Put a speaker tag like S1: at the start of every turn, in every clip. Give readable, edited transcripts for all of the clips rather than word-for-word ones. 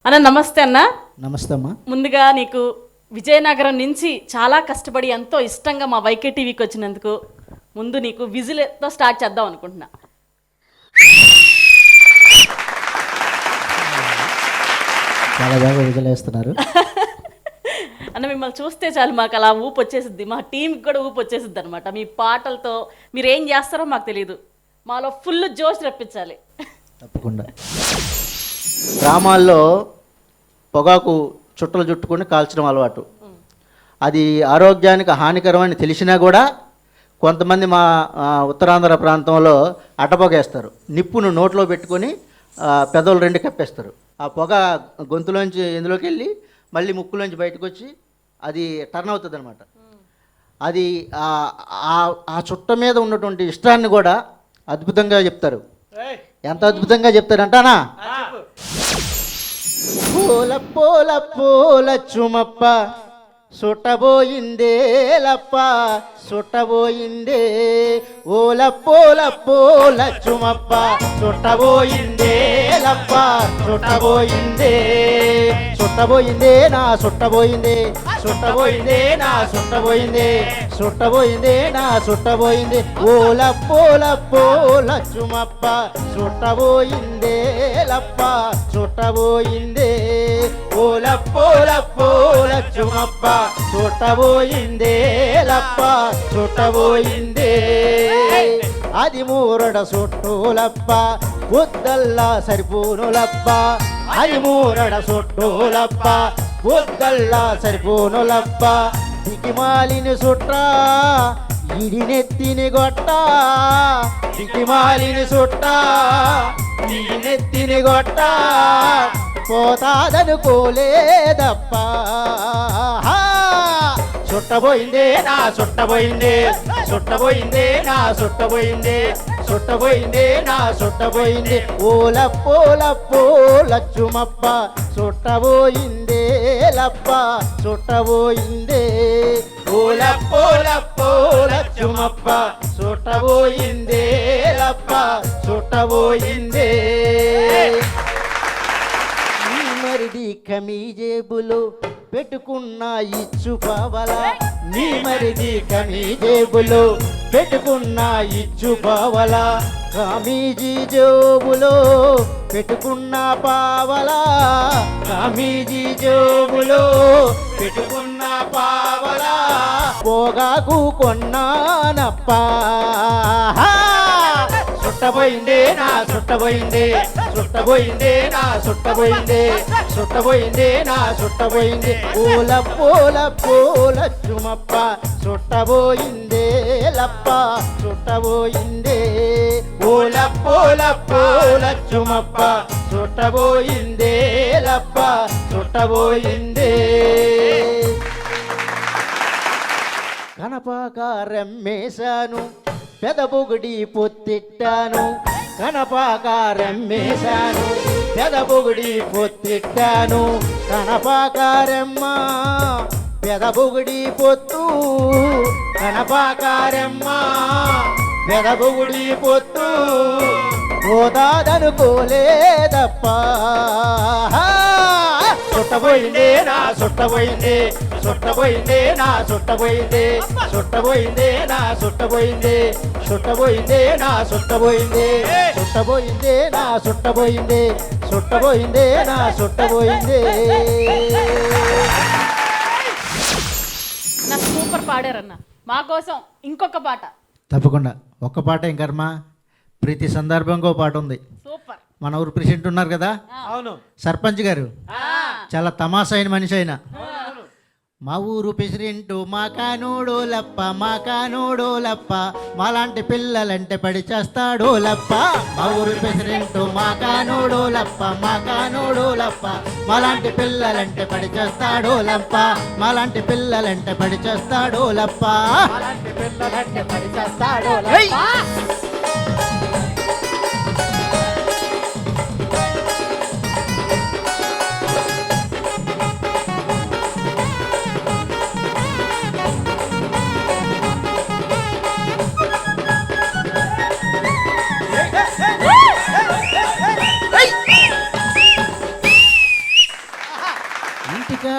S1: అన్న నమస్తే అన్న.
S2: నమస్తే అమ్మా.
S1: ముందుగా నీకు విజయనగరం నుంచి చాలా కష్టపడి ఎంతో ఇష్టంగా మా వైకే టీవీకి వచ్చినందుకు ముందు నీకు విజిల్తో స్టార్ట్ చేద్దాం అనుకుంటున్నా.
S2: చాలా బాగా విజిల్ వేస్తున్నారు
S1: అన్న మిమ్మల్ని చూస్తే చాలు మాకు అలా ఊపు వచ్చేసిద్ది, మా టీంకి కూడా ఊపు వచ్చేసిద్ది అనమాట. మీ పాటలతో మీరు ఏం చేస్తారో మాకు తెలియదు, మాలో ఫుల్ జోష్ రప్పించాలి.
S2: తప్పకుండా. గ్రామాల్లో పొగాకు చుట్టలు చుట్టుకొని కాల్చడం అలవాటు. అది ఆరోగ్యానికి హానికరమని తెలిసినా కూడా కొంతమంది మా ఉత్తరాంధ్ర ప్రాంతంలో అటపొగేస్తారు. నిప్పును నోట్లో పెట్టుకొని పెదవులు రెండు కప్పేస్తారు. ఆ పొగ గొంతులోంచి ఇందులోకి వెళ్ళి మళ్ళీ ముక్కులోంచి బయటకు వచ్చి అది టర్న్ అవుతుంది అనమాట. అది ఆ చుట్ట మీద ఉన్నటువంటి ఇష్టాన్ని కూడా అద్భుతంగా చెప్తారు. ఎంత అద్భుతంగా చెప్తారంటానా? పూల పూల పూల చుమప్ప సుట్టబోయిందేలప్ప సుట్టబోయిందే, ఓల పూల పూల చుమప్ప సుట్టబోయిందేలప్ప సుట్టబోయిందే, సుట్టబోయిందే నా సుట్టబోయిందే, సుట్టబోయిందే నా సుట్టబోయిందే, సుట్టబోయిందే నా సుట్టబోయిందే, ఓల పూల పూల చుమప్ప సుట్టబోయిందేలప్ప సుట్టబోయిందే, ఓల పూల పూల చుమప్ప సుట్టబోయిందేలప్ప సుట్టబోయిందే, అది మూరడ సుట్టులప్ప బుద్దల్లా సరిపోనులప్ప, అది మూరడ సుట్టులప్ప బుద్దల్లా సరిపోనులప్ప, దిగిమాలిని సుట్రా ఇడినెత్తిని గొట్ట, దిగిమాలిని సుట్ట ఇడినెత్తిని గొట్ట, పోతాదనుకోలేదప్ప, సుట్టబోయిందే నా సుట్టబోయిందే, సుట్టబోయిందే నా సుట్టబోయిందే, సుట్టబోయిందే నా సుట్టబోయిందే, ఓల పూల పూల చుమప్ప సుట్టబోయిందే లప్ప సుట్టబోయిందే, ఓల పూల పూల చుమప్ప సుట్టబోయిందే లప్ప సుట్టబోయిందే, మరిది కమీజేబులో పెట్టుకున్న ఇచ్చు పావలా, నీ మరిది కమీజేబులో పెట్టుకున్న ఇచ్చు పావలా, కామీజీ జోబులో పెట్టుకున్న పావలా, కామీజీ జోబులో పెట్టుకున్న పావలా, పోగాకు కొన్నానప్ప, సుట్టబోయిందే నా సుట్టబోయిందే, సుట్టబోయిందే నా సుట్టబోయిందే, సుట్టబోయిందే నా సుట్టబోయిందే, పూల పూల పూల చుమప్ప సుట్టబోయిందే లప్ప సుట్టబోయిందే, పూల పూల పూల చుమప్ప సుట్టబోయిందే లప్ప సుట్టబోయిందే, కనపాకారమ్మేశాను పెదబొగుడి పొత్తిట్టాను, కనపాకారమ్మేశాను పెదబొగుడి పొత్తిట్టాను, కనపాకారమ్మ పెదబొగుడి పొత్తు, కనపాకారమ్మ పెదబొగుడి పొత్తు, పోదాదనుకోలేదప్ప, సుట్టబోయిందే నా సుట్టబోయిందే, సుట్టబోయిందే నా సుట్టబోయిందే, సుట్టబోయిందే నా సుట్టబోయిందే, సుట్టబోయిందే నా సుట్టబోయిందే, సుట్టబోయిందే నా సుట్టబోయిందే, సుట్టబోయిందే నా సుట్టబోయిందే.
S1: నా సూపర్ పాడారన్న, మా కోసం ఇంకొక పాట.
S2: తప్పకుండా. ఒక్క పాట ఏం కర్మ, ప్రతి సందర్భంగా పాట ఉంది.
S1: సూపర్.
S2: మన ఊరు ప్రెసిడెంట్ ఉన్నారు కదా,
S3: అవును,
S2: సర్పంచ్ గారు, చాలా తమాషా అయిన మనిషి అయినా, మా ఊరు ప్రెసిడెంట్ మా కానోడో లప్ప, మా కానోడో లప్ప, మాలాంటి పిల్లలంటే పడి చేస్తాడో లప్ప, మా ఊరు ప్రెసిడెంట్ మా కానోడో లప్ప, మా కానోడో లప్ప, మాలాంటి పిల్లలంటే పడి చేస్తాడో లప్ప, మాలాంటి పిల్లలంటే పడి చేస్తాడో లప్ప, మాలాంటి పిల్లలంటే పడి చేస్తాడో లప్ప.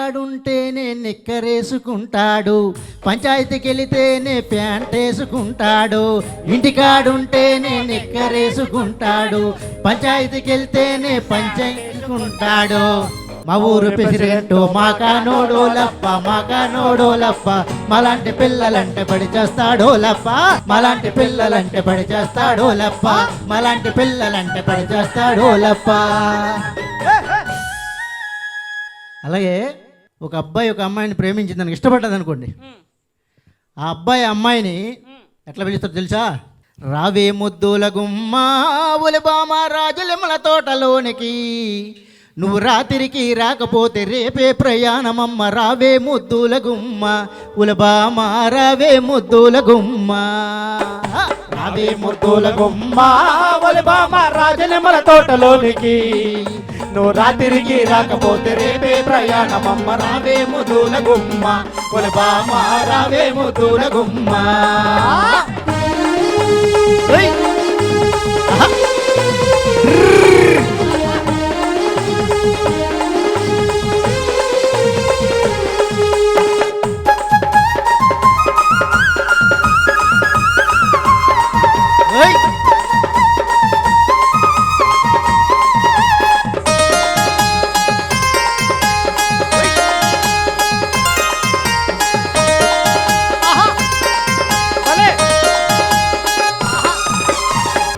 S2: ఇంటికాడుంటేనే నిక్కరేసుకుంటాడు, పంచాయతీకి వెళితేనే ప్యాంట్ వేసుకుంటాడు. ఇంటికాడుంటేనే నిక్కరేసుకుంటాడు, పంచాయతీకి వెళ్తేనే పంచేసుకుంటాడు. మా ఊరు ప్రెసిడెంట్ మాకానోడో లప్ప, మాకానోడో లప్ప, మలాంటి పిల్లలంటే పడి చేస్తాడో లప్ప, మలాంటి పిల్లలంటే పడి చేస్తాడో లప్ప, మలాంటి పిల్లలంటే పడి చేస్తాడో లప్ప. అలాగే ఒక అబ్బాయి ఒక అమ్మాయిని ప్రేమించింది, దానికి ఇష్టపడ్డది అనుకోండి. ఆ అబ్బాయి అమ్మాయిని ఎట్లా పిలుస్తారో తెలుసా? రావే ముద్దుల గుమ్మ ఉలిబామ రాజులెమ్మల తోటలోనికి, నువ్వు రాత్రికి రాకపోతే రేపే ప్రయాణమమ్మ. రావే ముద్దుల గుమ్మ ఉలబామ, రావే ముద్దుల గుమ్మ, రావే ముద్దుల గుమ్మ ఉలబామ రాజనెమ్మల తోటలోనికి, నువ్వు రాత్రికి రాకపోతే రేపే ప్రయాణమమ్మ. రావే ముద్దుల గుమ్మ ఉలబామ, రావే ముద్దుల గుమ్మ.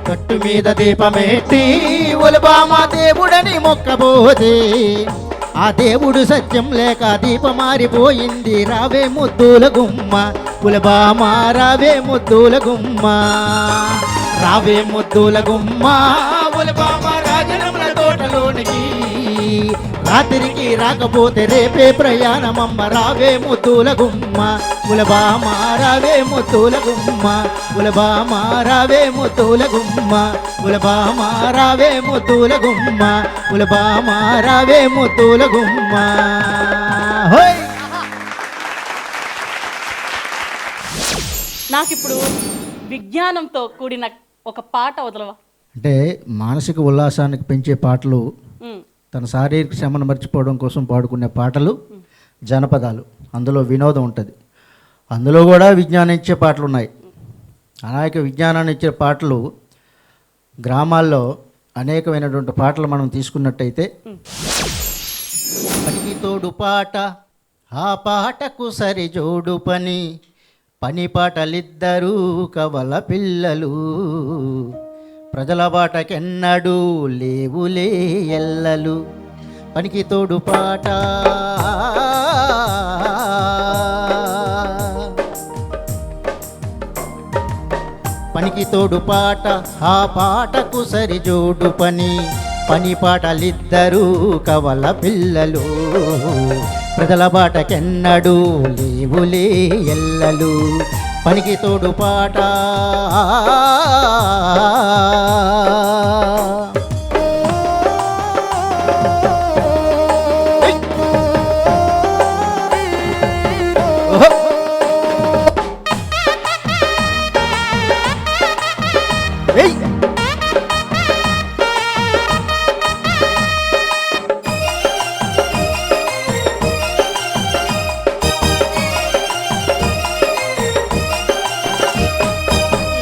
S2: కట్టు మీద దీపమేట్టి ఉలబామ దేవుడని మొక్కబోదే, ఆ దేవుడు సత్యం లేక దీపం మారిపోయింది. రావే ముద్దుల గుమ్మ ఉలబామ, రావే ముద్దుల గుమ్మ, రావే ముద్దుల గుమ్మ ఉలబామ రాజనముల తోటలోనికి, రాత్రికి రాకపోతే రేపే ప్రయాణమమ్మ. రావే ముద్దుల గుమ్మ ఉలబామ, రావే ముద్దుల గుమ్మ ఉలబామ, రావే ముద్దుల గుమ్మ ఉలబామ, రావే ముద్దుల గుమ్మ ఉలబామ, రావే ముద్దుల గుమ్మ. హోయ్!
S1: నాకిప్పుడు విజ్ఞానంతో కూడిన ఒక పాట వదలవా?
S2: అంటే మానసిక ఉల్లాసానికి పెంచే పాటలు, తన శారీరక శ్రమను మర్చిపోవడం కోసం పాడుకునే పాటలు జనపదాలు. అందులో వినోదం ఉంటుంది, అందులో కూడా విజ్ఞానం ఇచ్చే పాటలు ఉన్నాయి. అనేక విజ్ఞానాన్ని ఇచ్చే పాటలు గ్రామాల్లో అనేకమైనటువంటి పాటలు మనం తీసుకున్నట్టయితే, పనికి తోడు పాట ఆ పాటకు సరిజోడు పని, పని పాటలిద్దరూ కవల పిల్లలు, ప్రజల బాటకెన్నడూ లేవులే ఎల్లలు. పనికి తోడు పాట పనికి తోడు పాట ఆ పాటకు సరిజోడు పని, పని పాటలిద్దరూ కవల పిల్లలు, ప్రజల బాటకెన్నడూ లేవులే ఎల్లలు. పనికి తోడు పాట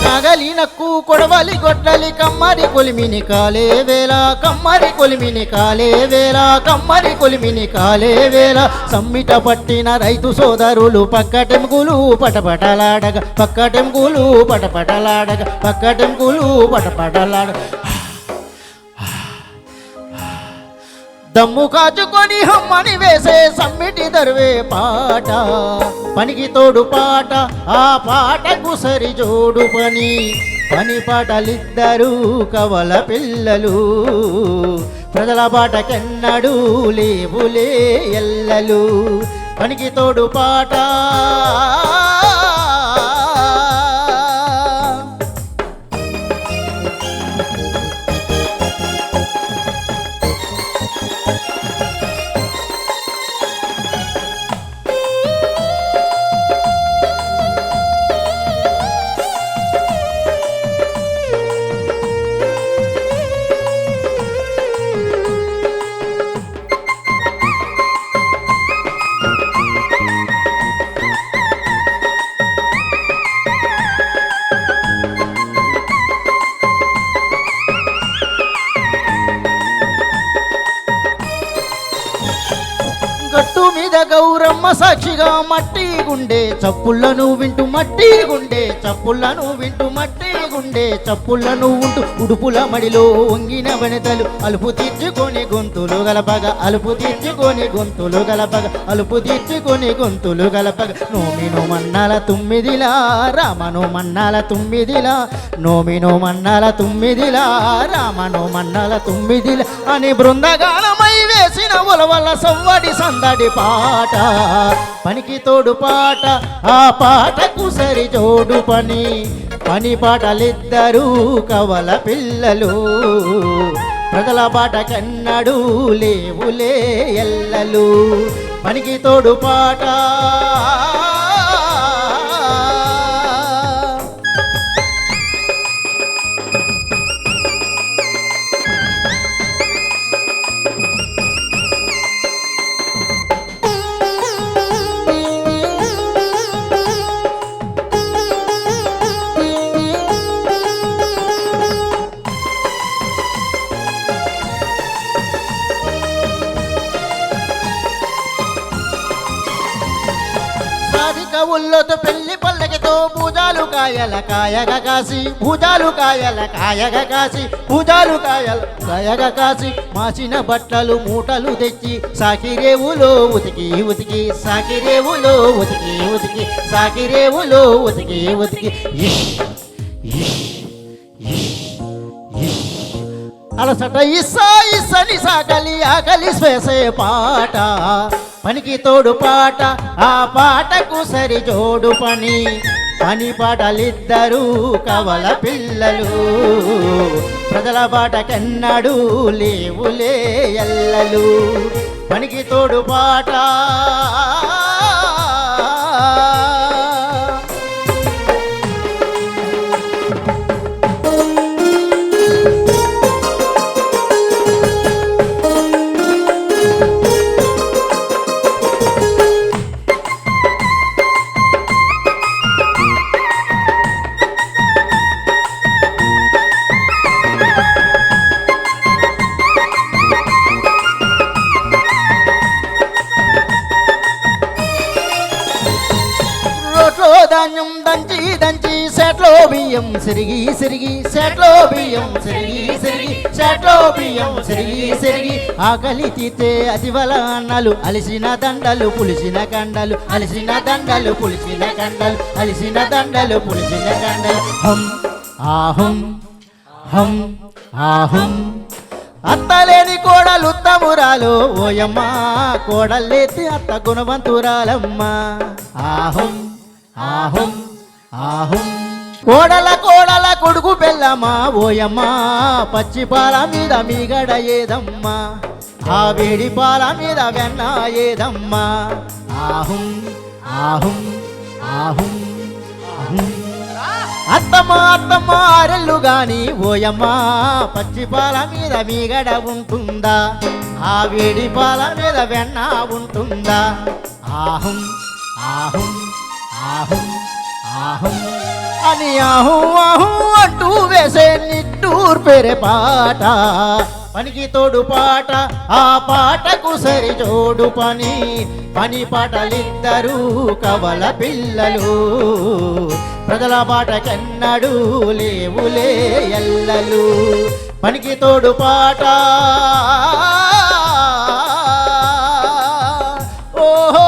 S2: నగలినక్కు కొడవలి గొడ్డలి కమ్మరి కొలిమిని కాలే వేళ, కమ్మరి కొలిమిని కాలే వేళ, కమ్మరి కొలిమిని కాలే వేళ. సమ్మిట పట్టిన రైతు సోదరులు పక్కటెంగులు పటపటలాడగ, పక్కటెంగులు పటపటలాడగ, పక్కటెంగులు పటపటలాడగ. దమ్ము కాచుకొని హమ్మని వేసే సమ్మిటి దర్వే పాట, పనికి తోడు పాట ఆ పాటకు సరిజోడు పని, పని పాటలిద్దరూ కవల పిల్లలు, ప్రజల బాటకెన్నడూ లేవులే ఎల్లలు. పనికి తోడు పాట సాక్షిగా మట్టి గుండె చప్పుళ్ళను వింటూ మట్టి గుండె చప్పుళ్ళను వింటూ మట్టి గుండె చప్పుళ్ళను ఉంటూ ఉడుపుల మడిలో వంగిన వనితలు అలుపు తీర్చుకొని గొంతులు గలపగా అలుపు తీర్చుకొని గొంతులు గలపగా అలుపు తీర్చుకొని గొంతులు గలపగా నోమిను మన్నాల తుమ్మిదిలా రామను మన్నాల తుమ్మిదిలా నోమిను మన్నాల తుమ్మిదిలా రామను మన్నాల తుమ్మిదిలా అని బృందగానమై వేసిన ఉలవల సవ్వడి సందడి పాట పనికి తోడు పాట ఆ పాటకు సరి జోడు పని పాటలిద్దరూ కవల పిల్లలు ప్రజల బాట కన్నడు లేవులే ఎల్లలు పనికి తోడు పాట ఉల్లతో పెళ్లి పల్లకితో భుజాలు కాయల కాయగా కాసి భుజాలు కాయల కాయగా కాసి భుజాలు కాయగా కాసి మాసిన బట్టలు మూటలు తెచ్చి సాకిరేవులో ఉతికి ఉతికి సాకిరేవులో ఉతికి ఉతికి సాకిరేవులో ఉతికి ఉతికి అలసట ఇస్సా ఇస్సని సాకలి ఆకలి శ్వేసే పాట పనికి తోడు పాట ఆ పాటకు సరి జోడు పని పాటలిద్దరూ కవల పిల్లలు ప్రజల బాట కన్నడు లేవులే ఎల్లలు పనికి తోడు పాట ధాన్యం దంచి దంచి సెట్లో బియ్యం సిరిగి సిరిగి సెట్లో బియ్యం సిరిగి సిరిగి సెట్లో బియ్యం సిరిగి సిరిగి ఆకలి తీతే అతివల అన్నలు అలిసిన దండలు పులిసిన కండలు అలిసిన దండలు పులిసిన కండలు అలిసిన దండలు పులిసిన కండలు హం ఆహం హం ఆహం అత్తలేని కోడలు ఉత్తమురాలు ఓయమ్మ కోడలేతి అత్త గుణవంతురాలమ్మ ఆహం ఆహం ఆహం కోడల కొడుకు పెళ్ళమ్మా ఓయమ్మా పచ్చి పాల మీద మీగడ ఏదమ్మా ఆ వేడి పాల మీద వెన్న ఏదమ్మా ఆహం ఆహం ఆహం ఆహం అత్తమ్మ ఆరెల్లు గాని ఓయమ్మా పచ్చి పాల మీద మీగడ ఉంటుందా ఆ వేడి పాల మీద వెన్న ఉంటుందా ఆహం ఆహం ఆహం ఆహం అని ఆహు ఆహు అంటూ వేసే నిట్టూర్ పేరే పాట పనికి తోడు పాట ఆ పాటకు సరి జోడు పని పాటలిద్దరూ కవల పిల్లలు ప్రజల బాట కన్నడు లేవులే ఎల్లలు పనికి తోడు పాట ఓహో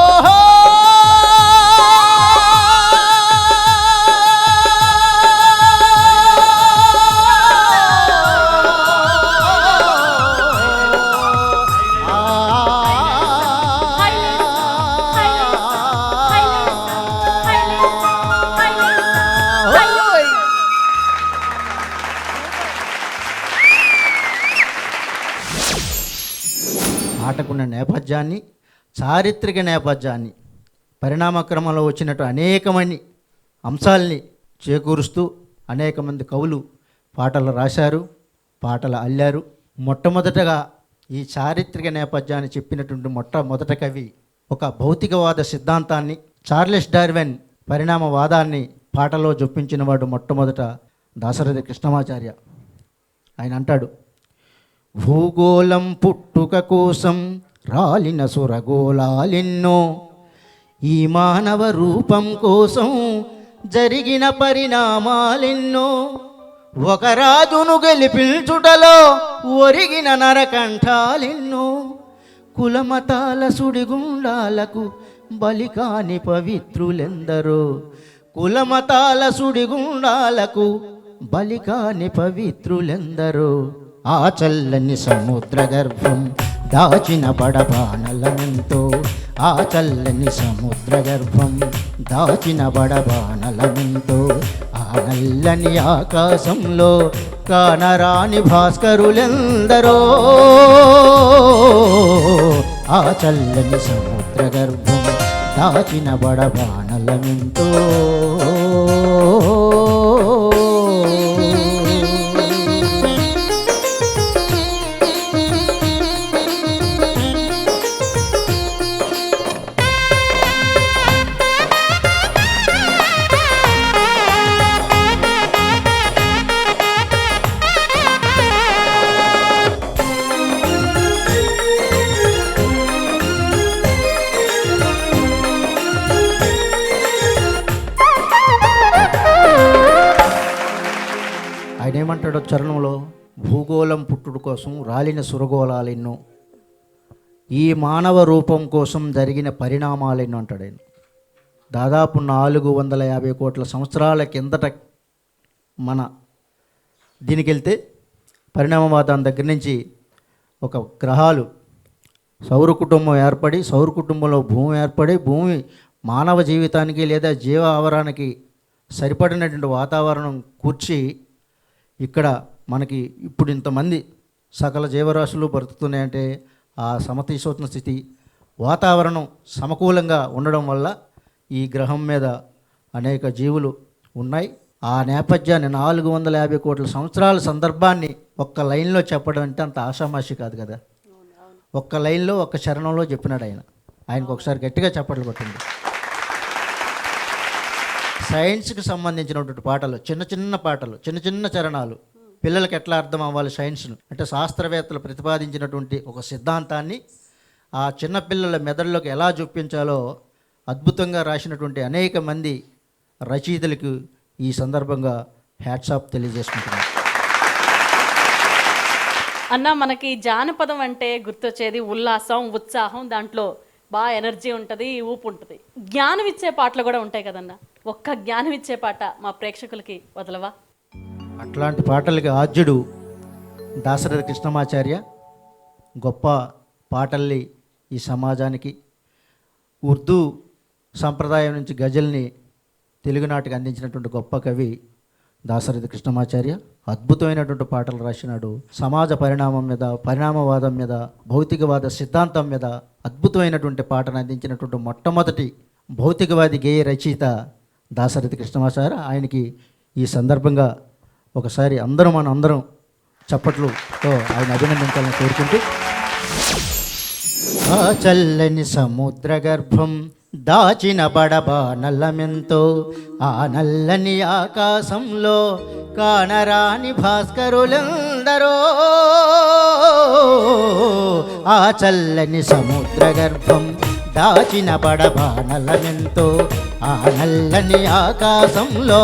S2: పాటకున్న నేపథ్యాన్ని చారిత్రక నేపథ్యాన్ని పరిణామక్రమంలో వచ్చినట్టు అనేకమంది అంశాల్ని చేకూరుస్తూ అనేక మంది కవులు పాటలు రాశారు, పాటలు అల్లారు. మొట్టమొదటగా ఈ చారిత్రక నేపథ్యాన్ని చెప్పినటువంటి మొట్టమొదట కవి ఒక భౌతికవాద సిద్ధాంతాన్ని, చార్లెస్ డార్విన్ పరిణామవాదాన్ని పాటలో జొప్పించిన వాడు మొట్టమొదట దాశరథి కృష్ణమాచార్య. ఆయన అంటాడు, భూగోళం పుట్టుక కోసం రాలిన సురగోళాలెన్నో, ఈ మానవ రూపం కోసం జరిగిన పరిణామాలెన్నో, ఒక రాజును గెలిపించుటలో ఒరిగిన నరకంఠాలెన్నో, కులమతాల సుడిగుండాలకు బలికాని పవిత్రులెందరో, కులమతాల సుడిగుండాలకు బలికాని పవిత్రులెందరో, ఆ చల్లని సముద్ర గర్భం దాచిన బడబానలమెంతో, ఆ చల్లని సముద్ర గర్భం దాచిన బడబానలమెంతో, ఆ నల్లని ఆకాశంలో కానరాని భాస్కరులెందరో, ఆ చల్లని సముద్ర గర్భం దాచిన బడబానలమెంతో. ఆయన ఏమంటాడో చరణంలో, భూగోళం పుట్టుడు కోసం రాలిన సురగోళాలెన్నో, ఈ మానవ రూపం కోసం జరిగిన పరిణామాలెన్నో అంటాడు ఆయన. దాదాపు 450 కోట్ల సంవత్సరాల కిందట మన దీనికి వెళ్తే పరిణామవాదం దగ్గర నుంచి ఒక గ్రహాలు సౌర కుటుంబం ఏర్పడి, సౌర కుటుంబంలో భూమి ఏర్పడి, భూమి మానవ జీవితానికి లేదా జీవ ఆవరణకి సరిపడినటువంటి వాతావరణం కూర్చి ఇక్కడ మనకి ఇప్పుడు ఇంతమంది సకల జీవరాశులు బ్రతుకుతున్నాయంటే ఆ సమశీతోష్ణ స్థితి వాతావరణం సమకూలంగా ఉండడం వల్ల ఈ గ్రహం మీద అనేక జీవులు ఉన్నాయి. ఆ నేపథ్యాన్ని 450 కోట్ల సంవత్సరాల సందర్భాన్ని ఒక్క లైన్లో చెప్పడం అంటే అంత ఆషామాషి కాదు కదా. ఒక్క లైన్లో ఒక్క చరణంలో చెప్పినాడు ఆయన. ఆయనకు ఒకసారి గట్టిగా చప్పట్లు కొట్టింది. సైన్స్కి సంబంధించినటువంటి పాటలు, చిన్న చిన్న పాటలు, చిన్న చిన్న చరణాలు, పిల్లలకి ఎట్లా అర్థం అవ్వాలి సైన్స్ను అంటే, శాస్త్రవేత్తలు ప్రతిపాదించినటువంటి ఒక సిద్ధాంతాన్ని ఆ చిన్నపిల్లల మెదడులోకి ఎలా చూపించాలో అద్భుతంగా రాసినటువంటి అనేక మంది రచయితలకు ఈ సందర్భంగా హ్యాట్సాప్ తెలియజేసుకుంటున్నాను.
S1: అన్న, మనకి జానపదం అంటే గుర్తొచ్చేది ఉల్లాసం, ఉత్సాహం, దాంట్లో బాగా ఎనర్జీ ఉంటుంది, ఊపు ఉంటుంది. జ్ఞానం ఇచ్చే పాటలు కూడా ఉంటాయి కదన్న. ఒక్క జ్ఞానం ఇచ్చే పాట మా ప్రేక్షకులకి వదలవా?
S2: అట్లాంటి పాటలకి ఆద్యుడు దాశరథి కృష్ణమాచార్య. గొప్ప పాటల్ని ఈ సమాజానికి ఉర్దూ సంప్రదాయం నుంచి గజల్ని తెలుగునాటికి అందించినటువంటి గొప్ప కవి దాశరథి కృష్ణమాచార్య. అద్భుతమైనటువంటి పాటలు రాసినాడు. సమాజ పరిణామం మీద, పరిణామవాదం మీద, భౌతికవాద సిద్ధాంతం మీద అద్భుతమైనటువంటి పాటను అందించినటువంటి మొట్టమొదటి భౌతికవాది గేయ రచయిత దాశరథి కృష్ణమాచార్య. ఆయనకి ఈ సందర్భంగా ఒకసారి అందరం చప్పట్లుతో ఆయన అభినందించాలని కోరుకుంటూ, ఆ చల్లని సముద్ర గర్భం దాచిన బడబానలమెంతో, ఆ నల్లని ఆకాశంలో కానరాని భాస్కరులెందరో, ఆ చల్లని సముద్ర గర్భం దాచిన బడబానలమెంతో, ఆ నల్లని ఆకాశంలో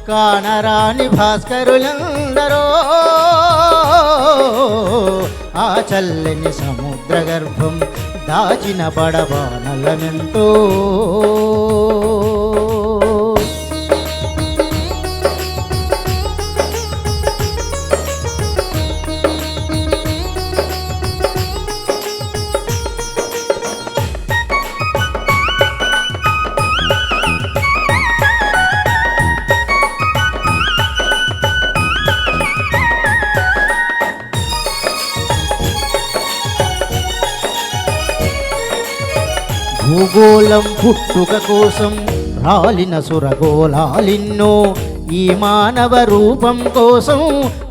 S2: కానరాని భాస్కరులెందరో, ఆ చల్లని సముద్ర గర్భం దాచిన బడబానలమెంతో. భూగోళం పుట్టుక కోసం రాలిన సురగోళాలిన్నో, ఈ మానవ రూపం కోసం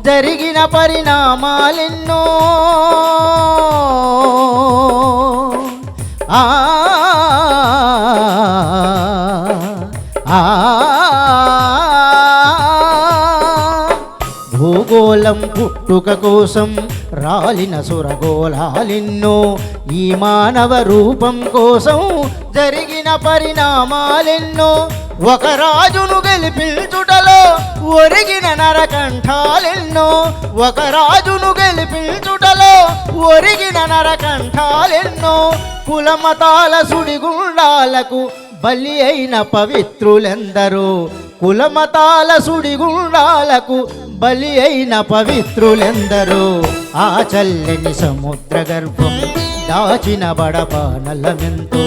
S2: జరిగిన పరిణామాలెన్నో, ఆ భూగోళం పుట్టుక కోసం రాలిన సురగోళాలిన్నో, ఈ మానవ రూపం కోసం జరిగిన పరిణామాలెన్నో ఒక రాజును గెలిపించుటలో ఒరిగిన నరకంఠాలెన్నో ఒక రాజును గెలిపించుటలో ఒరిగిన నరకంఠాలెన్నో కులమతాల సుడిగుండాలకు బలి అయిన పవిత్రులెందరో కులమతాల సుడిగుండాలకు బలి అయిన పవిత్రులెందరో ఆ చల్లని సముద్ర గర్భం దాచిన బడబానలమెంతో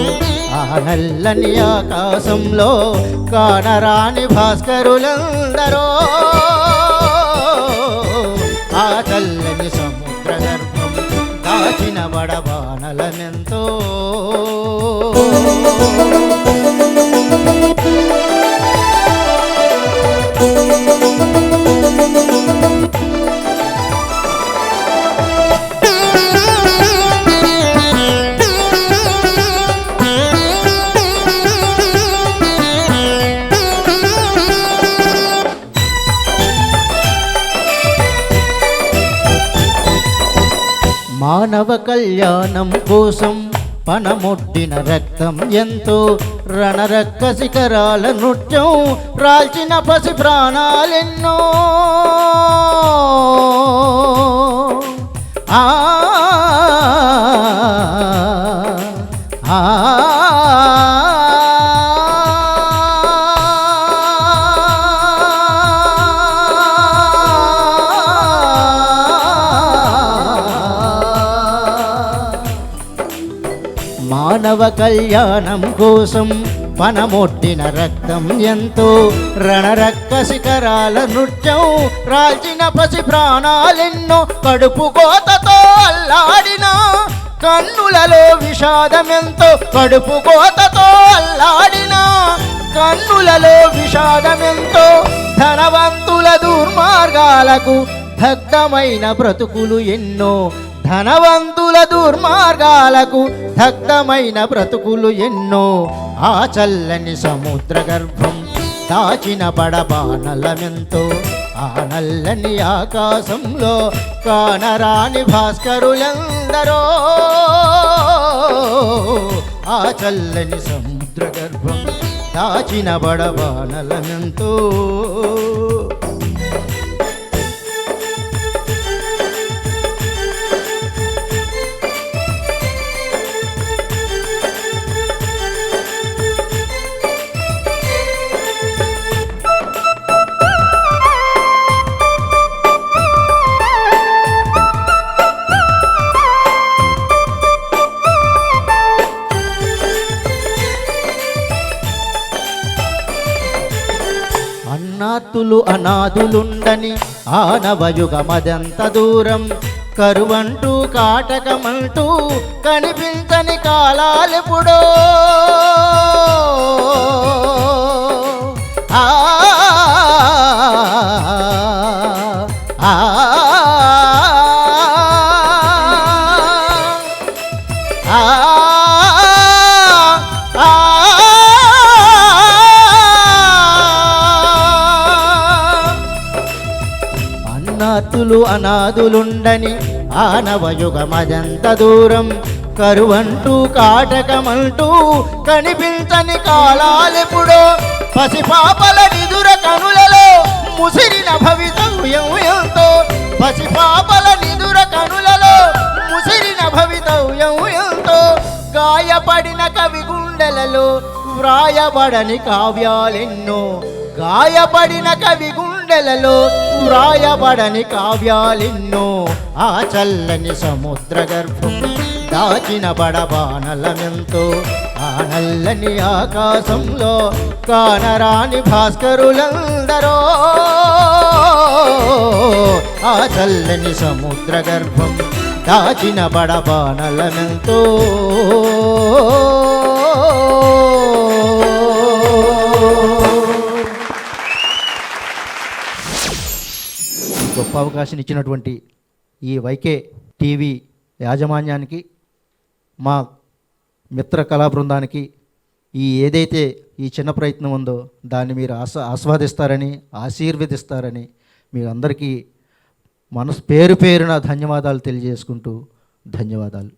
S2: ఆ నల్లని ఆకాశంలో కానరాని భాస్కరులందరో ఆ చల్లని సముద్ర గర్భం దాచిన బడబానలమెంతో మానవ కళ్యాణం కోసం పనమొట్టిన రక్తం ఎంతో రణరక్క శిఖరాల నృత్యం రాల్చిన పసి ప్రాణాలెన్నో ఆ మానవ కళ్యాణం కోసం పనమొట్టిన రక్తం ఎంతో రణరక్క శిఖరాల నృత్యం రాల్చిన పసి ప్రాణాలెన్నో కడుపు కోతతో అల్లాడిన కన్నులలో విషాదమెంతో కడుపు కోతతో అల్లాడిన కన్నులలో విషాదమెంతో ధనవంతుల దుర్మార్గాలకు దగ్ధమైన బ్రతుకులు ఎన్నో ధనవంతుల దుర్మార్గాలకు దగ్ధమైన బ్రతుకులు ఎన్నో ఆ చల్లని సముద్ర గర్భం దాచిన బడబానలమెంతో ఆ నల్లని ఆకాశంలో కానరాని భాస్కరులందరో ఆ చల్లని సముద్ర గర్భం దాచిన బడబానలమెంతో అన్నార్తులు అనాథులుండని ఆనవయుగమదెంత దూరం కరువంటూ కాటకమంటూ కనిపించని కాలాలెప్పుడో ఆ అన్నార్తులు అనాథులుండని ఆనవయుగమదెంత దూరం కరువంటూ కాటకమంటూ కనిపించని కాలాలెప్పుడో పసిపాపల నిదుర కనులలో ముసిరిన భవితవ్యం ఎంతో పసిపాపల నిదుర కనులలో ముసిరిన భవితవ్యం ఎంతో గాయపడిన కవి గుండెలలో వ్రాయబడని కావ్యాలెన్నో గాయపడిన కవి గుండెలలో వ్రాయబడని కావ్యాలెన్నో ఆ చల్లని సముద్ర గర్భం దాచిన బడబానలమెంతో ఆ నల్లని ఆకాశంలో కానరాని భాస్కరులందరో ఆ చల్లని సముద్ర గర్భం దాచిన బడబానలమెంతో గొప్ప అవకాశం ఇచ్చినటువంటి ఈ వైకే టీవీ యాజమాన్యానికి మా మిత్ర కళా బృందానికి ఏదైతే ఈ చిన్న ప్రయత్నం ఉందో దాన్ని మీరు ఆస్వాదిస్తారని ఆశీర్వదిస్తారని మీ అందరికీ పేరు పేరున ధన్యవాదాలు తెలియజేసుకుంటూ ధన్యవాదాలు.